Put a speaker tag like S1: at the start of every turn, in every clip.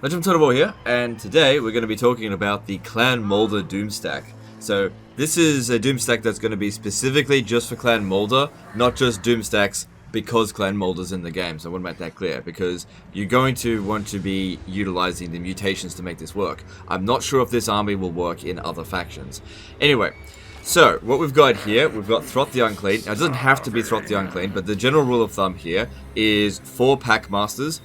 S1: Legend Total here, and today we're going to be talking about the Clan Moulder Doomstack. So this is a Doomstack that's going to be specifically just for Clan Moulder, not just Doomstacks because Clan Moulder's in the game. So I want to make that clear, because you're going to want to be utilizing the mutations to make this work. I'm not sure if this army will work in other factions. Anyway, so what we've got here, we've got Throt the Unclean. Now it doesn't have to be Throt the Unclean, but the general rule of thumb here is 4 pack masters.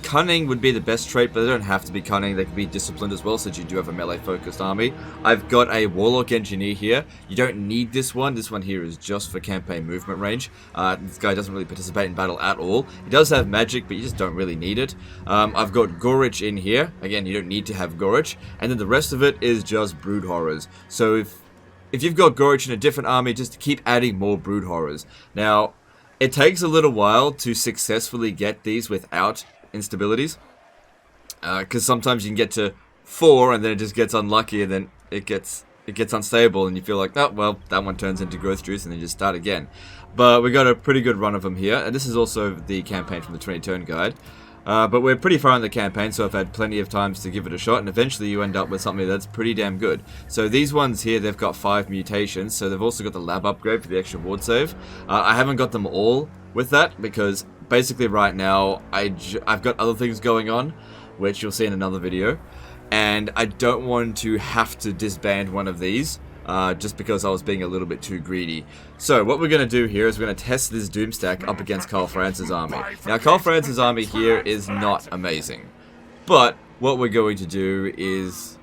S1: Cunning would be the best trait, but they don't have to be cunning. They can be disciplined as well, since you do have a melee focused army. I've got a Warlock Engineer here. You don't need this one. This one here is just for campaign movement range. This guy doesn't really participate in battle at all. He does have magic, but you just don't really need it. I've got Gorich in here. Again, you don't need to have Gorich. And then the rest of it is just Brood Horrors. So if you've got Gorich in a different army, just keep adding more Brood Horrors. Now, it takes a little while to successfully get these without instabilities. Because sometimes you can get to 4 and then it just gets unlucky and then it gets unstable and you feel like, oh, well, that one turns into growth juice and then you just start again. But we got a pretty good run of them here. And this is also the campaign from the 20 turn guide. But we're pretty far in the campaign, so I've had plenty of times to give it a shot, and eventually you end up with something that's pretty damn good. So these ones here, they've got 5 mutations, so they've also got the lab upgrade for the extra ward save. I haven't got them all with that, because basically right now, I've got other things going on, which you'll see in another video, and I don't want to have to disband one of these. Just because I was being a little bit too greedy. So what we're going to do here is we're going to test this Doomstack up against Karl Franz's army. Now Karl Franz's army here is not amazing, but what we're going to do is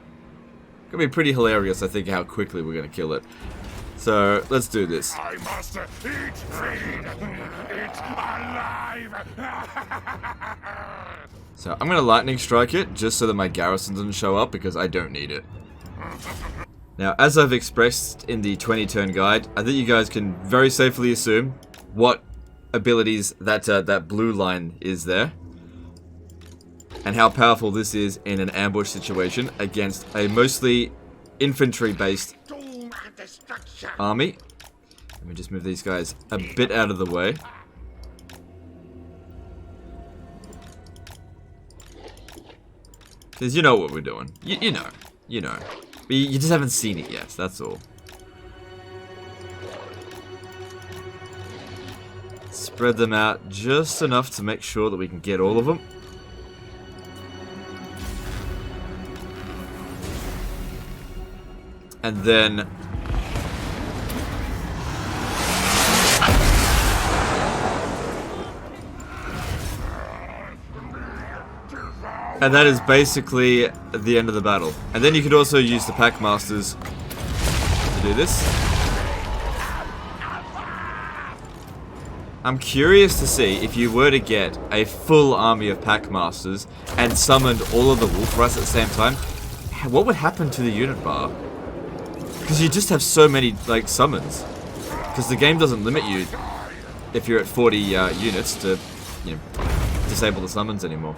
S1: going to be pretty hilarious, I think, how quickly we're going to kill it. So let's do this.
S2: I must eat, feed, eat alive.
S1: So I'm going to lightning strike it just so that my garrison doesn't show up, because I don't need it. Now, as I've expressed in the 20 turn guide, I think you guys can very safely assume what abilities that blue line is there, and how powerful this is in an ambush situation against a mostly infantry based army. Let me just move these guys a bit out of the way. Because you know what we're doing. You know. But you just haven't seen it yet, that's all. Spread them out just enough to make sure that we can get all of them. And then that is basically the end of the battle. And then you could also use the pack masters to do this. I'm curious to see if you were to get a full army of pack masters and summoned all of the wolf rats at the same time, what would happen to the unit bar? Because you just have so many like summons. Because the game doesn't limit you if you're at 40 units to, you know, disable the summons anymore.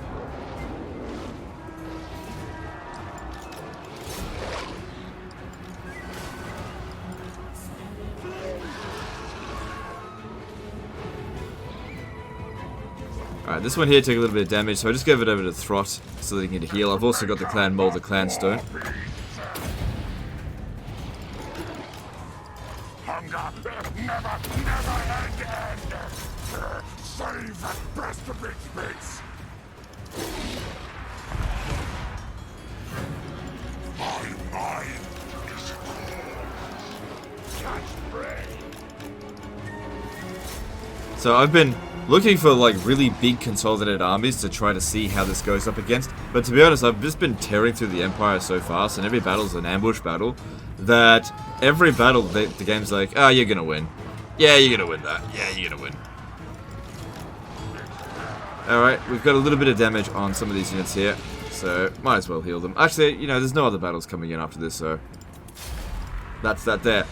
S1: Alright, this one here took a little bit of damage, so I just gave it over to Throt so that he can heal. I've also got the Clan Moulder Clan Stone.
S2: Hunger never end. Save breast of its bits. My mind is cold. Catch prey.
S1: So I've been looking for like really big consolidated armies to try to see how this goes up against, but to be honest, I've just been tearing through the Empire so fast, and every battle's an ambush battle, that every battle the game's like, oh, you're gonna win. Yeah, you're gonna win that. Yeah, you're gonna win. Alright, we've got a little bit of damage on some of these units here, so might as well heal them. Actually, you know, there's no other battles coming in after this, so that's that there.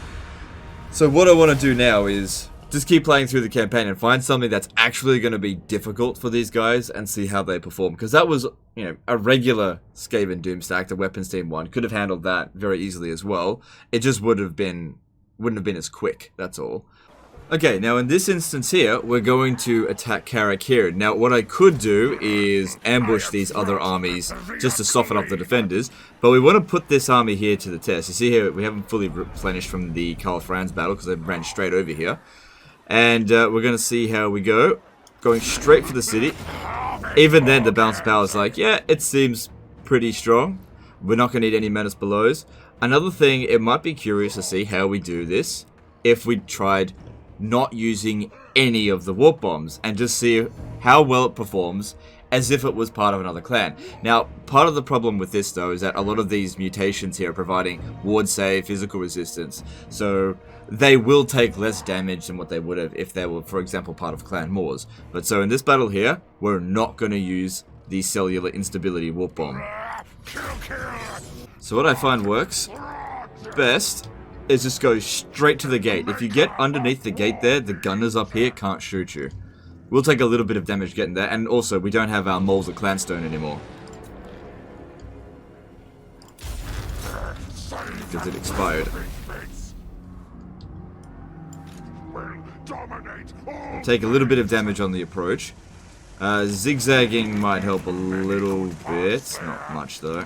S1: So what I want to do now is just keep playing through the campaign and find something that's actually going to be difficult for these guys and see how they perform. Because that was, you know, a regular Skaven Doomstack, the Weapons Team one, could have handled that very easily as well. It just wouldn't have been as quick, that's all. Okay, now in this instance here, we're going to attack Karak Hirn. Now, what I could do is ambush these other armies just to soften up the defenders, but we want to put this army here to the test. You see here, we haven't fully replenished from the Karl Franz battle because they ran straight over here. And we're going to see how we go. Going straight for the city. Even then, the balance of power is like, yeah, it seems pretty strong. We're not going to need any menace belows. Another thing, it might be curious to see how we do this if we tried not using any of the warp bombs and just see how well it performs as if it was part of another clan. Now, part of the problem with this though is that a lot of these mutations here are providing ward save, physical resistance, so they will take less damage than what they would have if they were, for example, part of Clan Moors. But so in this battle here, we're not going to use the cellular instability warp bomb. So what I find works best is just go straight to the gate. If you get underneath the gate there, the gunners up here can't shoot you. We'll take a little bit of damage getting there, and also we don't have our Moulder Clanstone anymore. Because it expired. We'll take a little bit of damage on the approach. Zigzagging might help a little bit, not much though.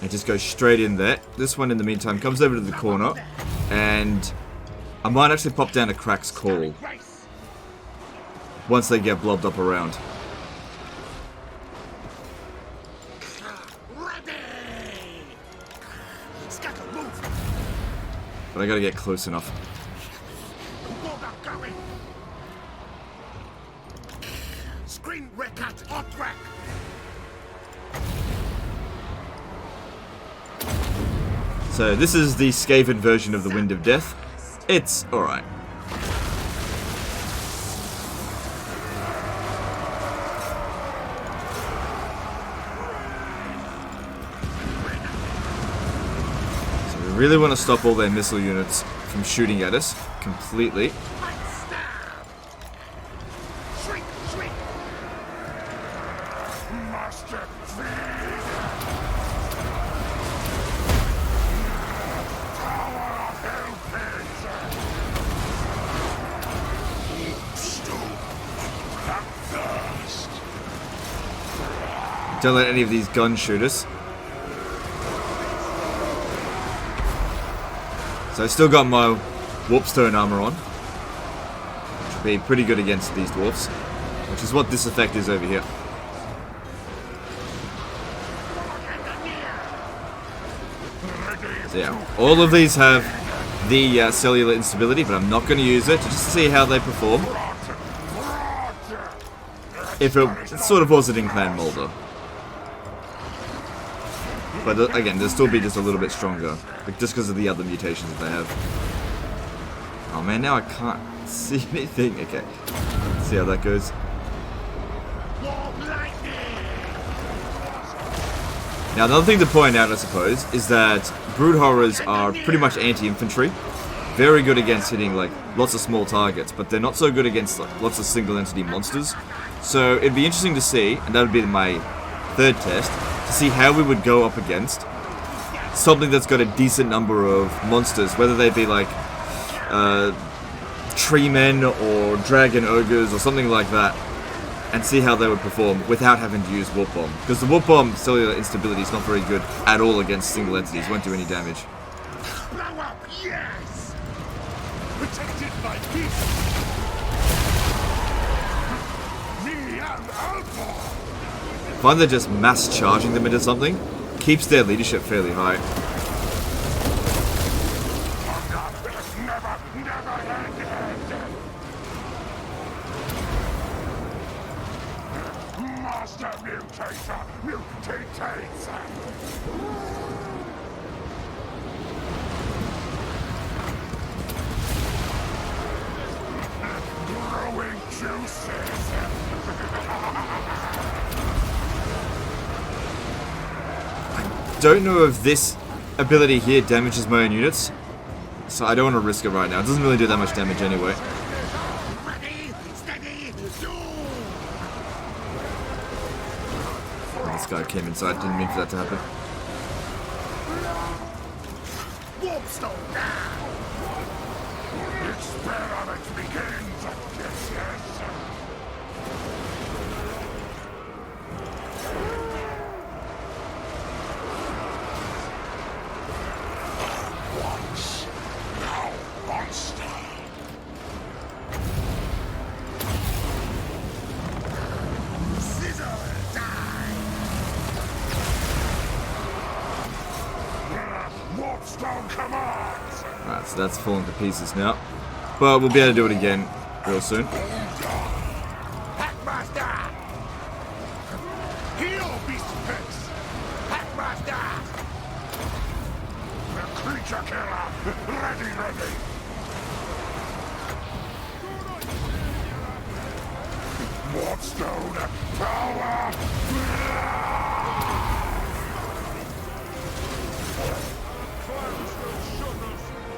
S1: And just go straight in there. This one in the meantime comes over to the corner, and I might actually pop down a Karak's Call once they get blobbed up around. But I gotta get close enough. So this is the Skaven version of the Wind of Death. It's alright. So we really want to stop all their missile units from shooting at us completely. Don't let any of these guns shoot us. So I still got my Warpstone armor on, which will be pretty good against these dwarfs, which is what this effect is over here. So yeah, all of these have the cellular instability, but I'm not going to use it, just to see how they perform. If it sort of wasn't in Clan Moulder. But again, they'll still be just a little bit stronger, just because of the other mutations that they have. Oh man, now I can't see anything. Okay, let's see how that goes. Now, another thing to point out, I suppose, is that Brood Horrors are pretty much anti-infantry. Very good against hitting like lots of small targets, but they're not so good against like, lots of single-entity monsters. So it'd be interesting to see, and that would be my third test, to see how we would go up against something that's got a decent number of monsters, whether they be like tree men or dragon ogres or something like that, and see how they would perform without having to use warp bomb. Because the warp bomb cellular instability is not very good at all against single entities, won't do any damage.
S2: Blow up, yes! Protected by peace! Me and Alpha!
S1: I find that just mass charging them into something keeps their leadership fairly high.
S2: Master Mutator mutates! Growing juices!
S1: Don't know if this ability here damages my own units, so I don't want to risk it right now. It doesn't really do that much damage anyway.
S2: Ready, steady, do!
S1: This guy came inside, didn't mean for that to happen.
S2: Warpstone now! experiment begins. Yes, yes. Once, now monster. Sizzle, die. Warpstone commands.
S1: Alright, so that's falling to pieces now. But we'll be able to do it again real soon.
S2: Hackmaster! Heal, beast pits! Hackmaster! The creature killer! Ready, ready! Warpstone power!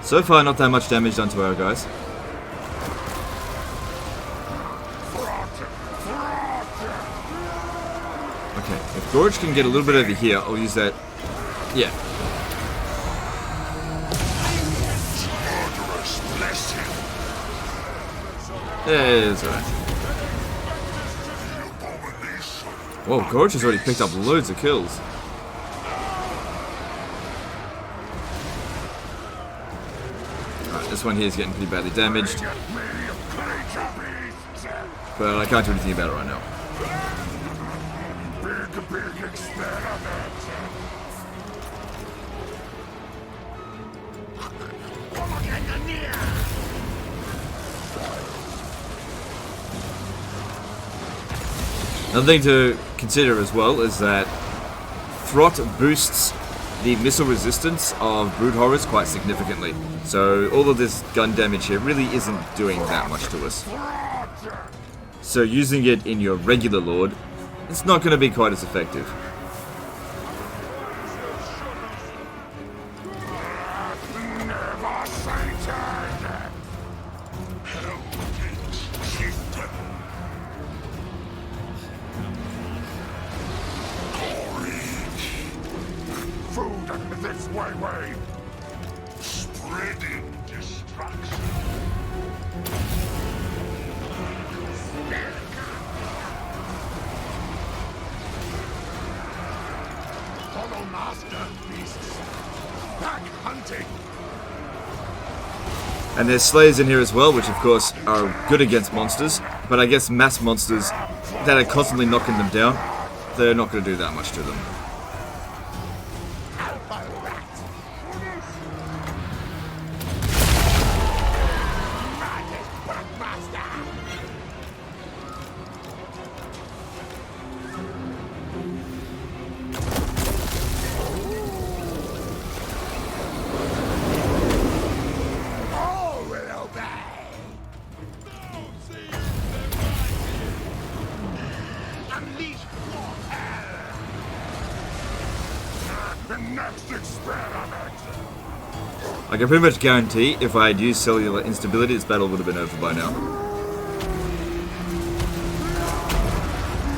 S1: So far, not that much damage done to our guys. Okay, if Gorge can get a little bit over here, I'll use that. Yeah. Yeah, it's alright. Whoa, Gorge has already picked up loads of kills. Alright, this one here is getting pretty badly damaged. But I can't do anything about it right now.
S2: Big experiment.
S1: Another thing to consider as well is that Throt boosts the missile resistance of Brood Horrors quite significantly. So all of this gun damage here really isn't doing that much to us. So using it in your regular Lord, it's not going to be quite as effective.
S2: Never Satan! Chieftain! Courage! Food this way! Spreading destruction! Follow master beasts! Back hunting!
S1: And there's Slayers in here as well, which of course are good against monsters. But I guess mass monsters that are constantly knocking them down, they're not going to do that much to them.
S2: Next experiment!
S1: I can pretty much guarantee if I had used cellular instability, this battle would have been over by now.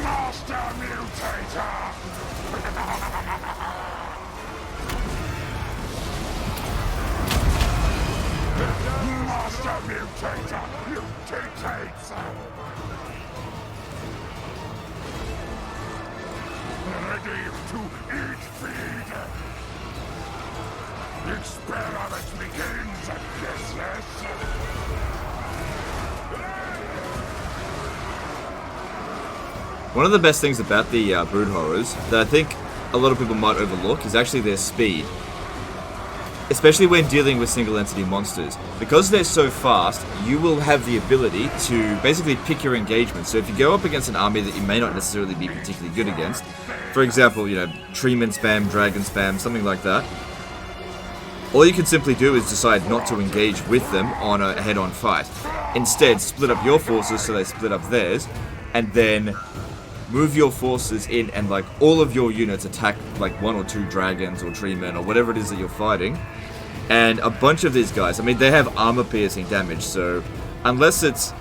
S2: Master Mutator! Master Mutator mutates! Ready to eat feed! Experiment begins! Yes, yes!
S1: One of the best things about the Brood Horrors that I think a lot of people might overlook is actually their speed. Especially when dealing with single entity monsters. Because they're so fast, you will have the ability to basically pick your engagement. So if you go up against an army that you may not necessarily be particularly good against, for example, you know, Treeman spam, Dragon spam, something like that, all you can simply do is decide not to engage with them on a head-on fight. Instead, split up your forces so they split up theirs, and then move your forces in and like all of your units attack like one or two dragons or treemen or whatever it is that you're fighting. And a bunch of these guys, I mean, they have armor piercing damage, so unless it's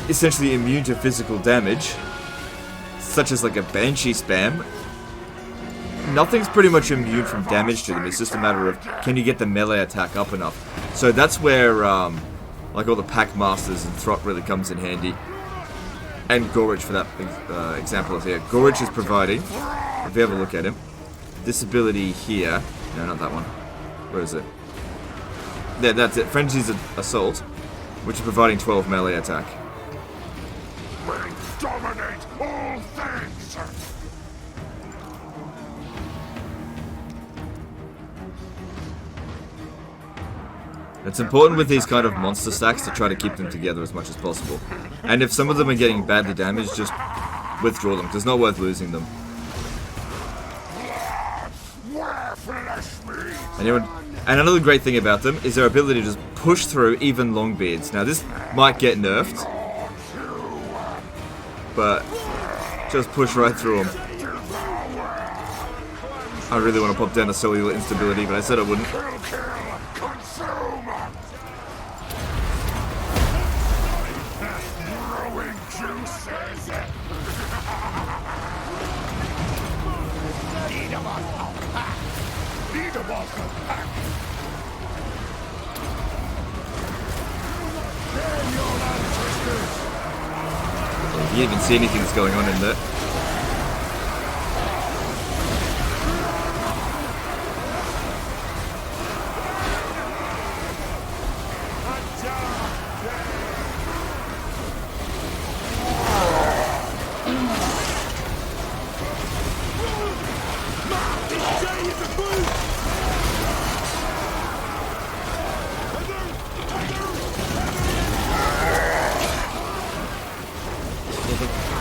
S1: essentially immune to physical damage, such as like a Banshee spam, nothing's pretty much immune from damage to them. It's just a matter of, can you get the melee attack up enough? So that's where, like all the pack masters and Throt really comes in handy. And Gorich for that example here. Gorich is providing, if you have a look at him, this ability here. No, not that one. Where is it? There, that's it. Frenzy's Assault, which is providing 12 melee attack.
S2: We dominate all things!
S1: It's important with these kind of monster stacks to try to keep them together as much as possible. And if some of them are getting badly damaged, just withdraw them, 'cause it's not worth losing them. And another great thing about them is their ability to just push through even Longbeards. Now this might get nerfed, but just push right through them. I really want to pop down a cellular instability, but I said I wouldn't. You didn't even see anything that's going on in there.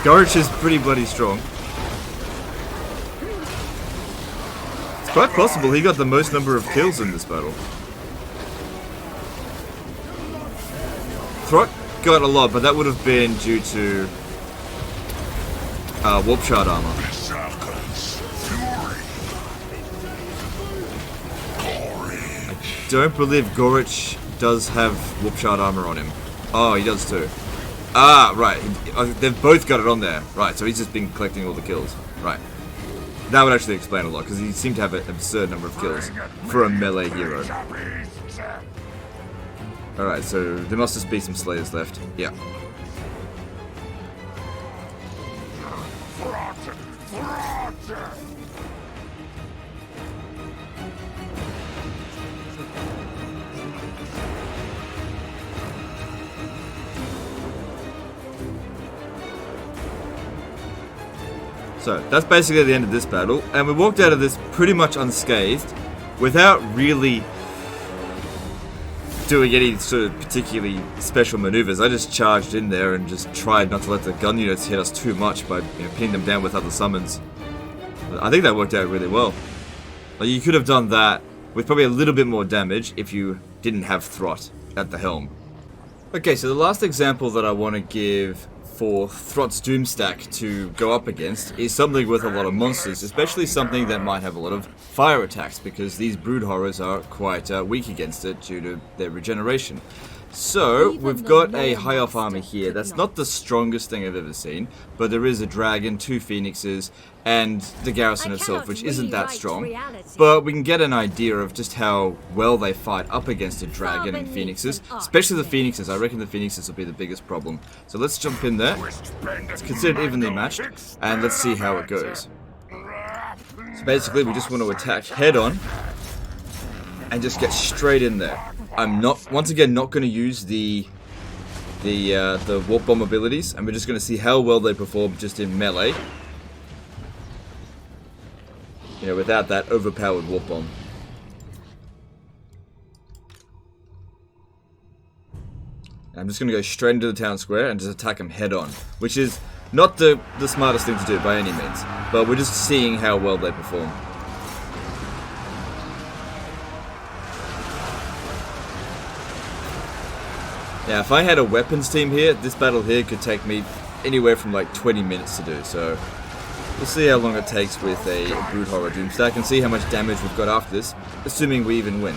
S1: Gorich is pretty bloody strong. It's quite possible he got the most number of kills in this battle. Throt got a lot, but that would have been due to warp shard armor. I don't believe Gorich does have warp shard armor on him. Oh, he does too. Ah, right. They've both got it on there. Right, so he's just been collecting all the kills. Right. That would actually explain a lot, because he seemed to have an absurd number of kills for a melee hero. Alright, so there must just be some Slayers left. Yeah. So, that's basically the end of this battle, and we walked out of this pretty much unscathed, without really doing any sort of particularly special maneuvers. I just charged in there and just tried not to let the gun units hit us too much by pinning them down with other summons. I think that worked out really well. Like, you could have done that with probably a little bit more damage if you didn't have Throt at the helm. Okay, so the last example that I want to give for Throt's Doomstack to go up against is something with a lot of monsters, especially something that might have a lot of fire attacks, because these brood horrors are quite weak against it due to their regeneration. So, we've got a high elf army here. That's not the strongest thing I've ever seen, but there is a dragon, 2 phoenixes, and the garrison itself, which isn't that strong. But we can get an idea of just how well they fight up against a dragon and phoenixes, especially the phoenixes. I reckon the phoenixes will be the biggest problem. So let's jump in there. It's considered evenly matched, and let's see how it goes. So basically, we just want to attack head on and just get straight in there. I'm not, once again, not going to use the warp bomb abilities, and we're just going to see how well they perform just in melee. You know, without that overpowered warp bomb. And I'm just going to go straight into the town square and just attack them head on, which is not the smartest thing to do by any means, but we're just seeing how well they perform. Now, if I had a weapons team here, this battle here could take me anywhere from like 20 minutes to do, so we'll see how long it takes with a Brood Horror Doomstack and see how much damage we've got after this, assuming we even win.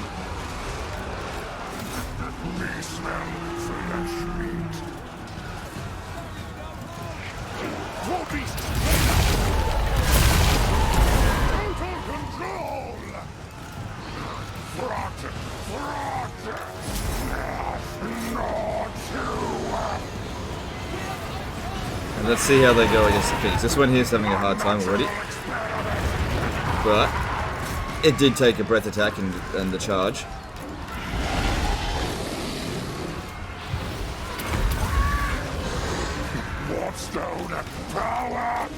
S1: Let's see how they go against the Phoenix. This one here's having a hard time already. But it did take a breath attack and the charge.
S2: Stone power!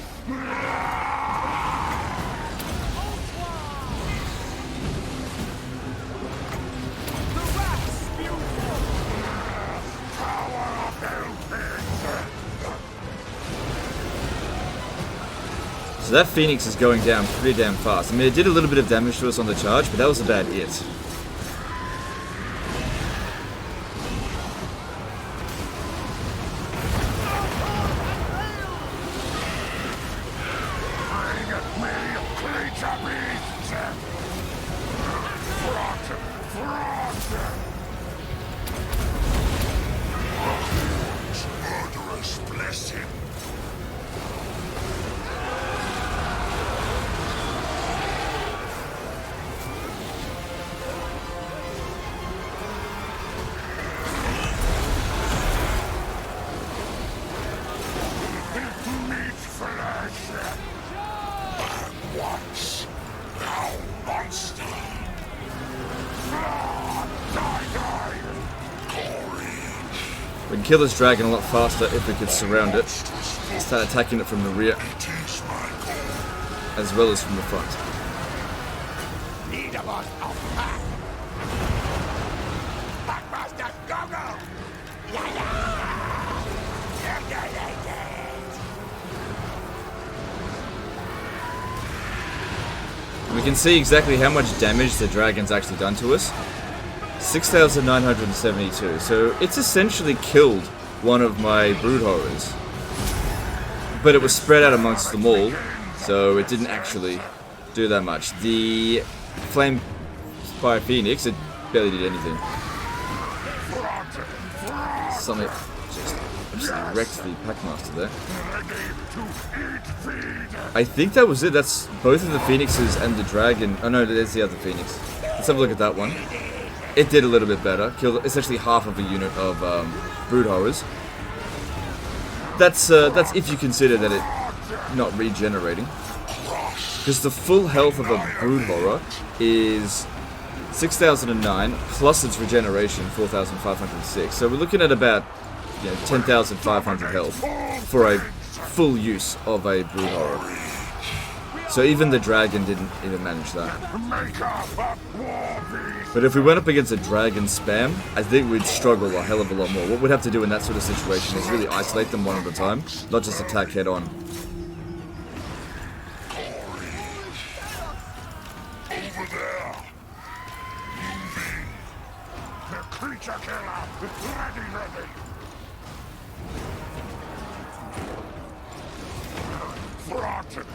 S1: So that Phoenix is going down pretty damn fast. I mean, it did a little bit of damage to us on the charge, but that was about it. We can kill this dragon a lot faster if we could surround it. Start attacking it from the rear, as well as from the front. We can see exactly how much damage the dragon's actually done to us. 6,972, so it's essentially killed one of my brood horrors. But it was spread out amongst them all, so it didn't actually do that much. The Flame Spire Phoenix, it barely did anything. Something just wrecked the Packmaster there. I think that was it. That's both of the Phoenixes and the dragon. Oh no, there's the other Phoenix. Let's have a look at that one. It did a little bit better. Killed essentially half of a unit of brood horrors. That's if you consider that it not regenerating. Because the full health of a brood horror is 6,009 plus its regeneration 4,506. So we're looking at about 10,500 health for a full use of a brood horror. So even the dragon didn't even manage that. But if we went up against a dragon spam, I think we'd struggle a hell of a lot more. What we'd have to do in that sort of situation is really isolate them one at a time, not just attack head on.
S2: Over there! Moving! The creature killer! Ready! Rotten!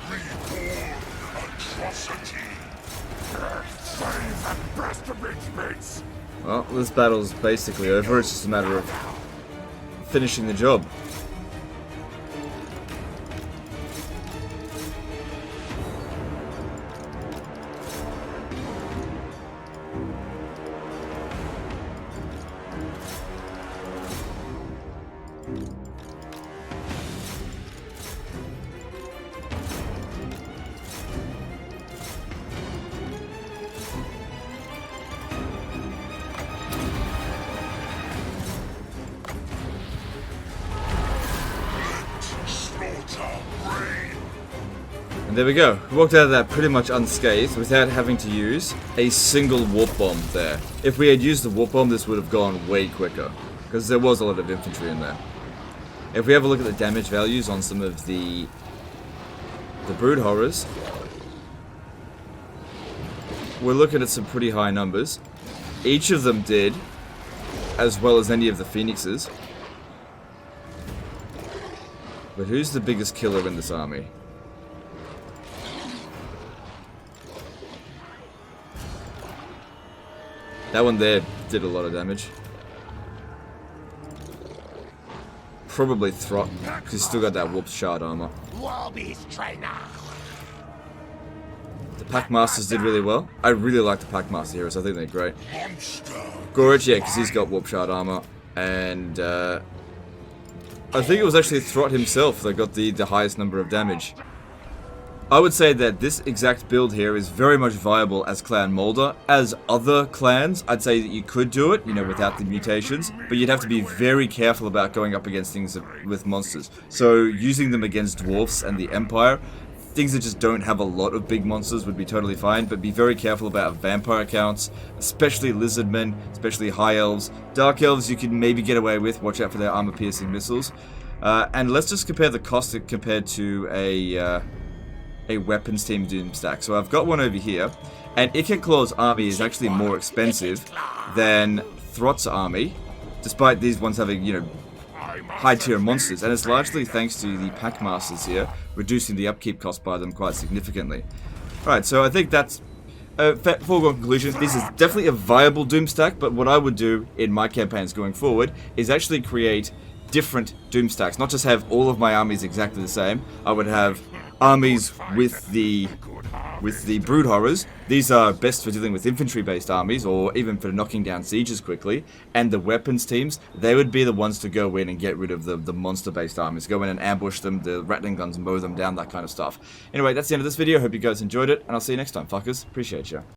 S2: Reborn atrocity! Save and breast of its mates!
S1: Well, this battle's basically over. It's just a matter of finishing the job. And there we go. We walked out of that pretty much unscathed without having to use a single warp bomb there. If we had used the warp bomb, this would have gone way quicker, because there was a lot of infantry in there. If we have a look at the damage values on some of the brood horrors, we're looking at some pretty high numbers. Each of them did, as well as any of the phoenixes. But who's the biggest killer in this army? That one there did a lot of damage. Probably Throt, because he's still got that warp shard armor. The Packmasters did really well. I really like the Packmaster heroes, I think they're great. Gorge, yeah, because he's got warp shard armor. And I think it was actually Throt himself that got the highest number of damage. I would say that this exact build here is very much viable as Clan Moulder. As other clans, I'd say that you could do it, you know, without the mutations, but you'd have to be very careful about going up against things with monsters. So using them against dwarfs and the Empire, things that just don't have a lot of big monsters would be totally fine, but be very careful about vampire counts, especially lizardmen, especially high elves. Dark elves you can maybe get away with, watch out for their armor-piercing missiles. And let's just compare the cost compared to a weapons team Doomstack. So I've got one over here, and Claw's army is actually more expensive than Throt's army, despite these ones having, you know, high tier monsters, and it's largely thanks to the pack masters here, reducing the upkeep cost by them quite significantly. Alright, so I think that's a foregone conclusion. This is definitely a viable Doomstack, but what I would do in my campaigns going forward is actually create different Doomstacks, not just have all of my armies exactly the same. I would have armies with the Brood Horrors. These are best for dealing with infantry-based armies, or even for knocking down sieges quickly. And the weapons teams, they would be the ones to go in and get rid of the monster-based armies. Go in and ambush them, the rattling guns mow them down, that kind of stuff. Anyway, that's the end of this video. Hope you guys enjoyed it, and I'll see you next time, fuckers. Appreciate you.